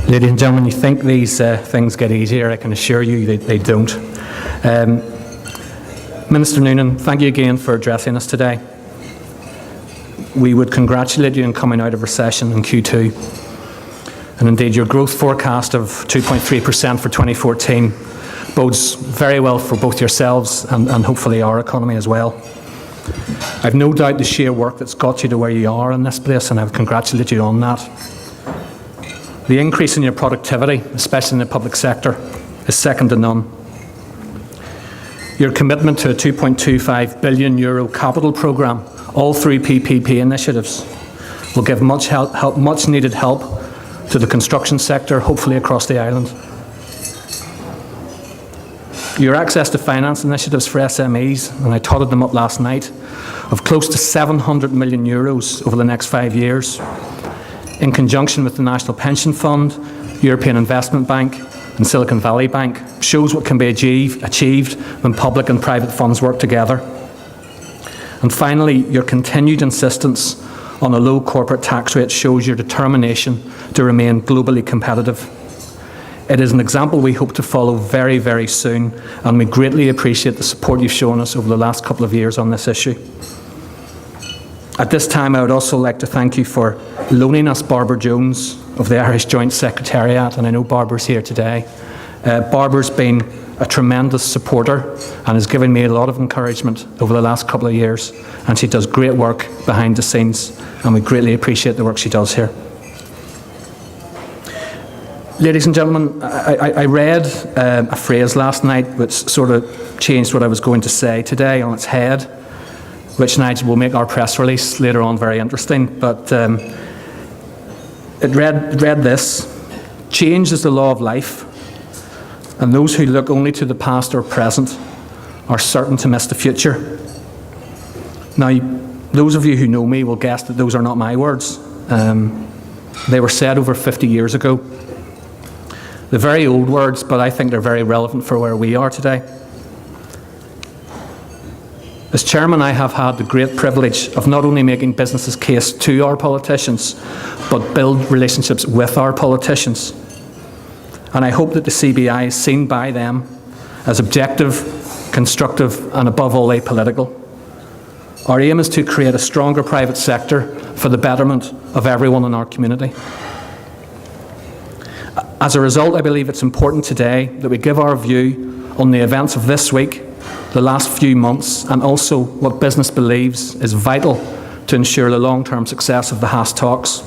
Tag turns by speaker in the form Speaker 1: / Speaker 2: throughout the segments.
Speaker 1: Ladies and gentlemen, you think these things get easier. I can assure you they don't. Minister Noonan, thank you again for addressing us today. We would congratulate you on coming out of recession in Q2. And indeed, your growth forecast of 2.3% for 2014 bodes very well for both yourselves and hopefully our economy as well. I've no doubt the sheer work that's got you to where you are in this place, and I would congratulate you on that. The increase in your productivity, especially in the public sector, is second to none. Your commitment to a €2.25 billion capital programme, all through PPP initiatives, will give much needed help to the construction sector, hopefully across the island. Your access to finance initiatives for SMEs, and I totted them up last night, of close to €700 million over the next 5 years, in conjunction with the National Pension Fund, European Investment Bank and Silicon Valley Bank, shows what can be achieved when public and private funds work together. And finally, your continued insistence on a low corporate tax rate shows your determination to remain globally competitive. It is an example we hope to follow very, very soon, and we greatly appreciate the support you've shown us over the last couple of years on this issue. At this time, I would also like to thank you for loaning us Barbara Jones of the Irish Joint Secretariat, and I know Barbara's here today. Barbara's been a tremendous supporter and has given me a lot of encouragement over the last couple of years, and she does great work behind the scenes, and we greatly appreciate the work she does here. Ladies and gentlemen, I read a phrase last night which sort of changed what I was going to say today on its head, which Nigel will make our press release later on very interesting, but it read this: change is the law of life, and those who look only to the past or present are certain to miss the future. Now, those of you who know me will guess that those are not my words. They were said over 50 years ago. They're very old words, but I think they're very relevant for where we are today. As chairman, I have had the great privilege of not only making business's case to our politicians, but build relationships with our politicians. And I hope that the CBI is seen by them as objective, constructive, and above all, apolitical. Our aim is to create a stronger private sector for the betterment of everyone in our community. As a result, I believe it's important today that we give our view on the events of this week, the last few months, and also what business believes is vital to ensure the long-term success of the Haas talks.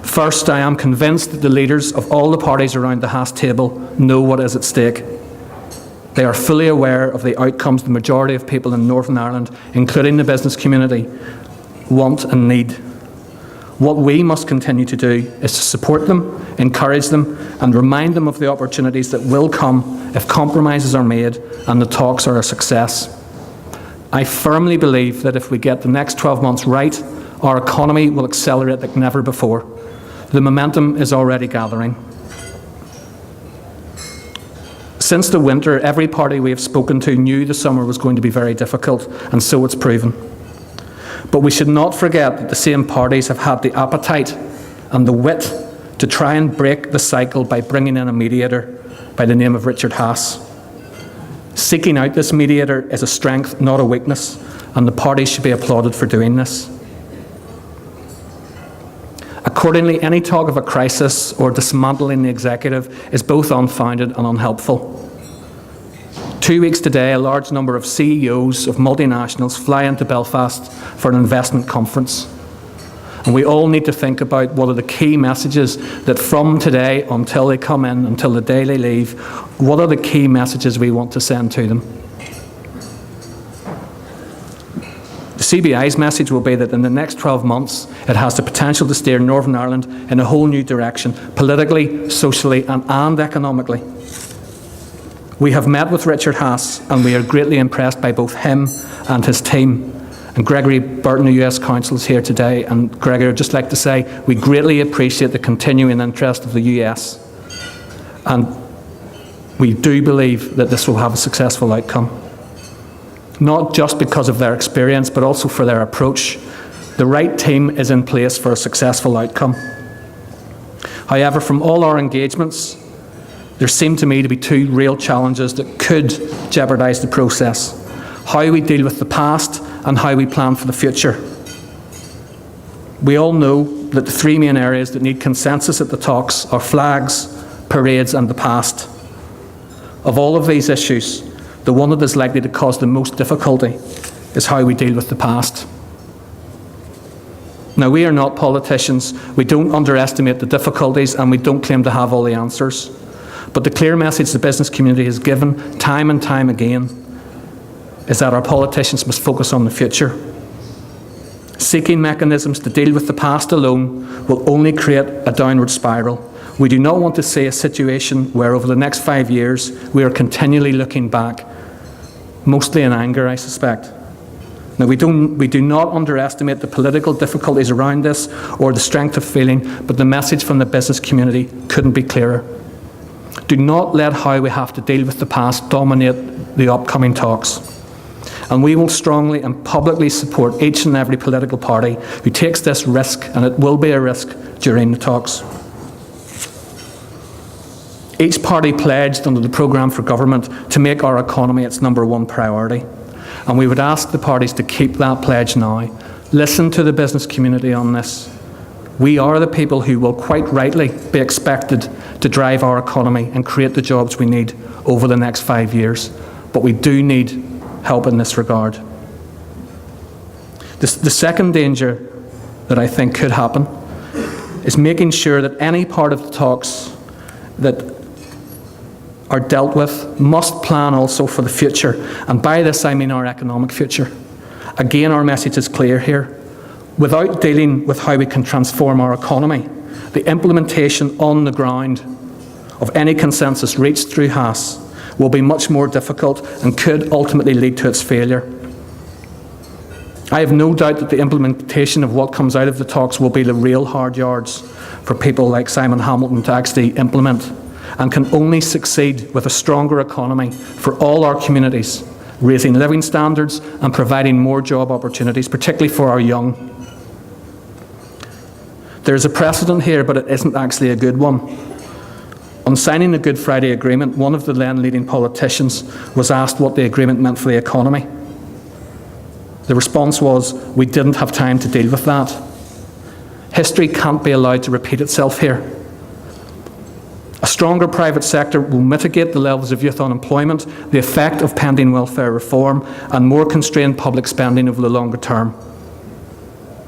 Speaker 1: First, I am convinced that the leaders of all the parties around the Haas table know what is at stake. They are fully aware of the outcomes the majority of people in Northern Ireland, including the business community, want and need. What we must continue to do is to support them, encourage them, and remind them of the opportunities that will come if compromises are made and the talks are a success. I firmly believe that if we get the next 12 months right, our economy will accelerate like never before. The momentum is already gathering. Since the winter, every party we have spoken to knew the summer was going to be very difficult, and so it's proven. But we should not forget that the same parties have had the appetite and the wit to try and break the cycle by bringing in a mediator by the name of Richard Haas. Seeking out this mediator is a strength, not a weakness, and the parties should be applauded for doing this. Accordingly, any talk of a crisis or dismantling the executive is both unfounded and unhelpful. 2 weeks today, a large number of CEOs of multinationals fly into Belfast for an investment conference. And we all need to think about what are the key messages that from today until they come in, until the day they leave, what are the key messages we want to send to them? The CBI's message will be that in the next 12 months, it has the potential to steer Northern Ireland in a whole new direction, politically, socially, and economically. We have met with Richard Haas, and we are greatly impressed by both him and his team. And Gregory Burton, the US Consul, is here today. And Gregory, I'd just like to say we greatly appreciate the continuing interest of the US. And we do believe that this will have a successful outcome. Not just because of their experience, but also for their approach. The right team is in place for a successful outcome. However, from all our engagements, there seem to me to be two real challenges that could jeopardise the process: how we deal with the past and how we plan for the future. We all know that the three main areas that need consensus at the talks are flags, parades and the past. Of all of these issues, the one that is likely to cause the most difficulty is how we deal with the past. Now, we are not politicians. We don't underestimate the difficulties and we don't claim to have all the answers. But the clear message the business community has given time and time again is that our politicians must focus on the future. Seeking mechanisms to deal with the past alone will only create a downward spiral. We do not want to see a situation where over the next 5 years we are continually looking back, mostly in anger, I suspect. Now, we do not underestimate the political difficulties around this or the strength of feeling, but the message from the business community couldn't be clearer. Do not let how we have to deal with the past dominate the upcoming talks. And we will strongly and publicly support each and every political party who takes this risk, and it will be a risk during the talks. Each party pledged under the programme for government to make our economy its #1 priority. And we would ask the parties to keep that pledge now. Listen to the business community on this. We are the people who will quite rightly be expected to drive our economy and create the jobs we need over the next 5 years. But we do need help in this regard. The second danger that I think could happen is making sure that any part of the talks that are dealt with must plan also for the future. And by this I mean our economic future. Again, our message is clear here. Without dealing with how we can transform our economy, the implementation on the ground of any consensus reached through Haas will be much more difficult and could ultimately lead to its failure. I have no doubt that the implementation of what comes out of the talks will be the real hard yards for people like Simon Hamilton to actually implement, and can only succeed with a stronger economy for all our communities, raising living standards and providing more job opportunities, particularly for our young. There's a precedent here, but it isn't actually a good one. On signing the Good Friday Agreement, one of the then leading politicians was asked what the agreement meant for the economy. The response was, "We didn't have time to deal with that." History can't be allowed to repeat itself here. A stronger private sector will mitigate the levels of youth unemployment, the effect of pending welfare reform, and more constrained public spending over the longer term.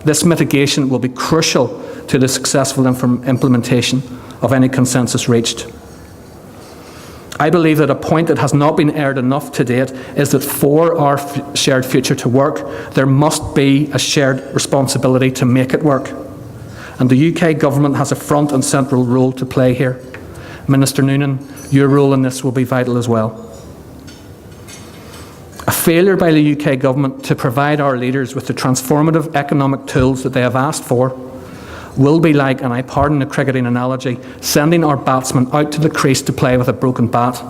Speaker 1: This mitigation will be crucial to the successful implementation of any consensus reached. I believe that a point that has not been aired enough to date is that for our shared future to work, there must be a shared responsibility to make it work. And the UK government has a front and central role to play here. Minister Noonan, your role in this will be vital as well. A failure by the UK government to provide our leaders with the transformative economic tools that they have asked for will be like, and I pardon the cricketing analogy, sending our batsmen out to the crease to play with a broken bat.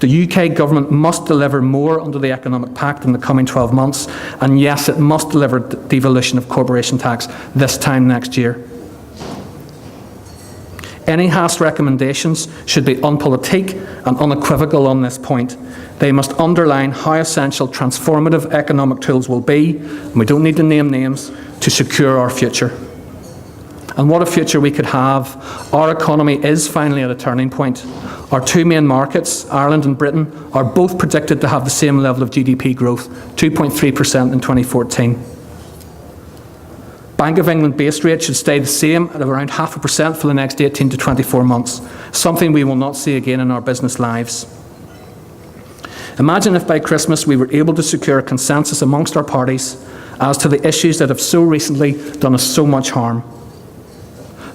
Speaker 1: The UK government must deliver more under the Economic Pact in the coming 12 months, and yes, it must deliver devolution of corporation tax this time next year. Any Haas recommendations should be unpolitique and unequivocal on this point. They must underline how essential transformative economic tools will be, and we don't need to name names, to secure our future. And what a future we could have. Our economy is finally at a turning point. Our two main markets, Ireland and Britain, are both predicted to have the same level of GDP growth, 2.3% in 2014. Bank of England base rate should stay the same at around 0.5% for the next 18 to 24 months, something we will not see again in our business lives. Imagine if by Christmas we were able to secure a consensus amongst our parties as to the issues that have so recently done us so much harm.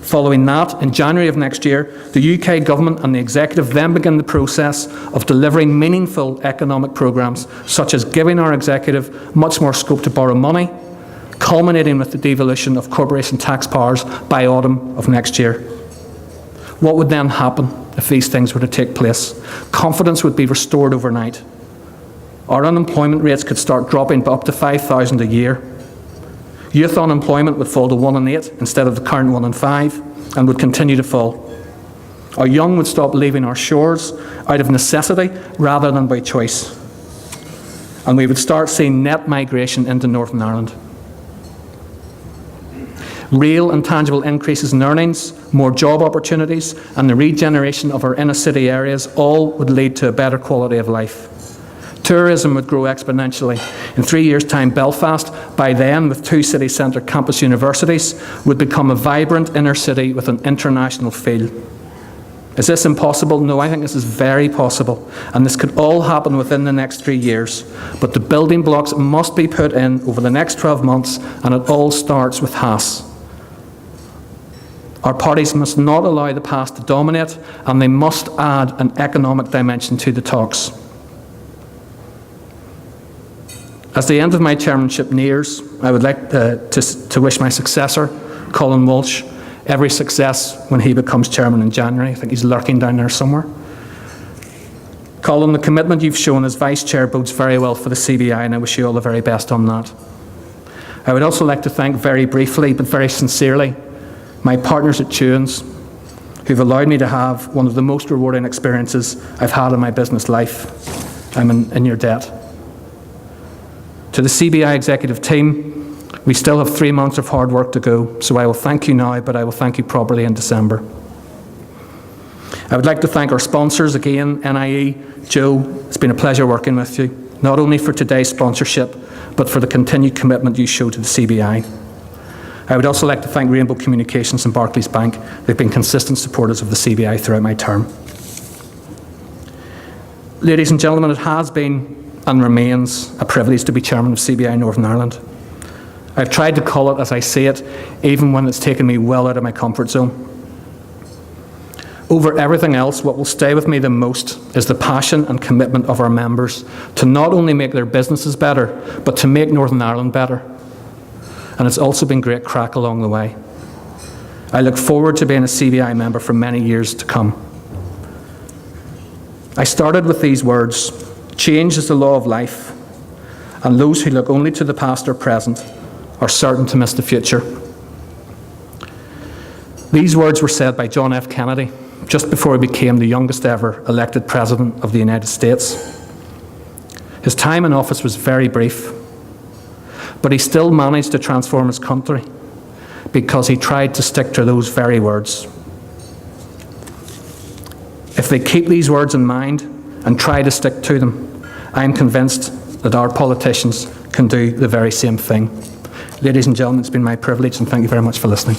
Speaker 1: Following that, in January of next year, the UK government and the executive then begin the process of delivering meaningful economic programmes, such as giving our executive much more scope to borrow money, culminating with the devolution of corporation tax powers by autumn of next year. What would then happen if these things were to take place? Confidence would be restored overnight. Our unemployment rates could start dropping by up to 5,000 a year. Youth unemployment would fall to 1 in 8 instead of the current 1 in 5, and would continue to fall. Our young would stop leaving our shores out of necessity rather than by choice. And we would start seeing net migration into Northern Ireland. Real and tangible increases in earnings, more job opportunities, and the regeneration of our inner city areas all would lead to a better quality of life. Tourism would grow exponentially. In 3 years' time, Belfast, by then with 2 city centre campus universities, would become a vibrant inner city with an international feel. Is this impossible? No, I think this is very possible. And this could all happen within the next 3 years. But the building blocks must be put in over the next 12 months, and it all starts with Haas. Our parties must not allow the past to dominate, and they must add an economic dimension to the talks. As the end of my chairmanship nears, I would like to wish my successor, Colin Walsh, every success when he becomes chairman in January. I think he's lurking down there somewhere. Colin, the commitment you've shown as vice chair bodes very well for the CBI, and I wish you all the very best on that. I would also like to thank very briefly, but very sincerely, my partners at Tunes, who've allowed me to have one of the most rewarding experiences I've had in my business life. I'm in your debt. To the CBI executive team, we still have 3 months of hard work to go, so I will thank you now, but I will thank you properly in December. I would like to thank our sponsors again, NIE, Joe. It's been a pleasure working with you, not only for today's sponsorship, but for the continued commitment you show to the CBI. I would also like to thank Rainbow Communications and Barclays Bank. They've been consistent supporters of the CBI throughout my term. Ladies and gentlemen, it has been and remains a privilege to be chairman of CBI Northern Ireland. I've tried to call it as I see it, even when it's taken me well out of my comfort zone. Over everything else, what will stay with me the most is the passion and commitment of our members to not only make their businesses better, but to make Northern Ireland better. And it's also been great crack along the way. I look forward to being a CBI member for many years to come. I started with these words: change is the law of life, and those who look only to the past or present are certain to miss the future. These words were said by John F. Kennedy just before he became the youngest ever elected President of the United States. His time in office was very brief, but he still managed to transform his country because he tried to stick to those very words. If they keep these words in mind and try to stick to them, I am convinced that our politicians can do the very same thing. Ladies and gentlemen, it's been my privilege, and thank you very much for listening.